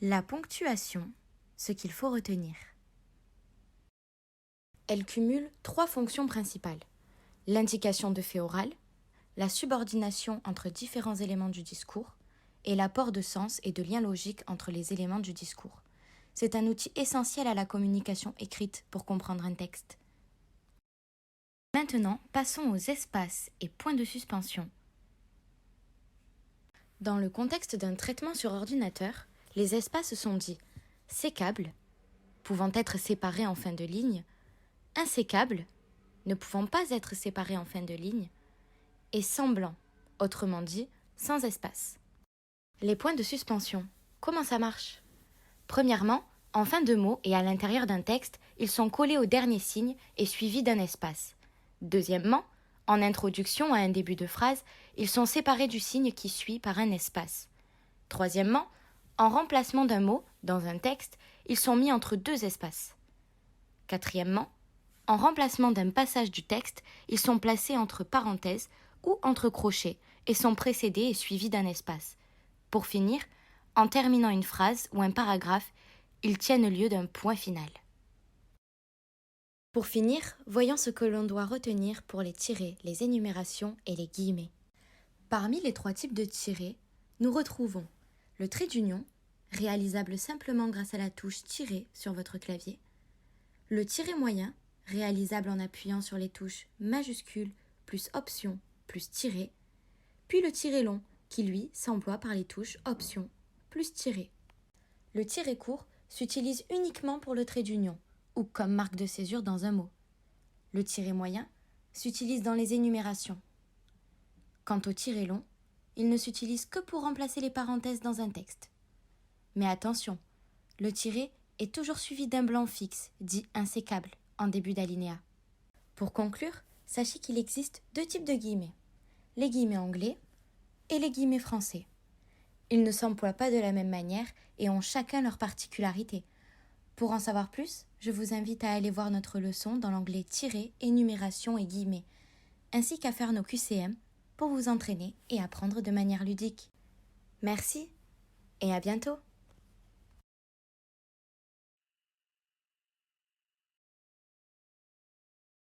La ponctuation, ce qu'il faut retenir. Elle cumule 3 fonctions principales. L'indication de fait oral, la subordination entre différents éléments du discours et l'apport de sens et de liens logiques entre les éléments du discours. C'est un outil essentiel à la communication écrite pour comprendre un texte. Maintenant, passons aux espaces et points de suspension. Dans le contexte d'un traitement sur ordinateur, les espaces sont dits sécables, pouvant être séparés en fin de ligne, insécables, ne pouvant pas être séparés en fin de ligne, et semblants, autrement dit, sans espace. Les points de suspension, comment ça marche ? Premièrement, en fin de mot et à l'intérieur d'un texte, ils sont collés au dernier signe et suivis d'un espace. Deuxièmement, en introduction à un début de phrase, ils sont séparés du signe qui suit par un espace. Troisièmement, en remplacement d'un mot, dans un texte, ils sont mis entre 2 espaces. Quatrièmement, en remplacement d'un passage du texte, ils sont placés entre parenthèses ou entre crochets et sont précédés et suivis d'un espace. Pour finir, en terminant une phrase ou un paragraphe, ils tiennent lieu d'un point final. Pour finir, voyons ce que l'on doit retenir pour les tirets, les énumérations et les guillemets. Parmi les 3 types de tirets, nous retrouvons le trait d'union, réalisable simplement grâce à la touche tiret sur votre clavier, le tiret moyen, réalisable en appuyant sur les touches majuscule plus option plus tiret, puis le tiret long, qui lui s'emploie par les touches option plus tiret. Le tiret court s'utilise uniquement pour le trait d'union, ou comme marque de césure dans un mot. Le tiret moyen s'utilise dans les énumérations. Quant au tiret long, il ne s'utilise que pour remplacer les parenthèses dans un texte. Mais attention, le tiret est toujours suivi d'un blanc fixe, dit insécable, en début d'alinéa. Pour conclure, sachez qu'il existe 2 types de guillemets, les guillemets anglais et les guillemets français. Ils ne s'emploient pas de la même manière et ont chacun leur particularité. Pour en savoir plus, je vous invite à aller voir notre leçon dans l'onglet tiret, énumération et guillemets, ainsi qu'à faire nos QCM pour vous entraîner et apprendre de manière ludique. Merci et à bientôt!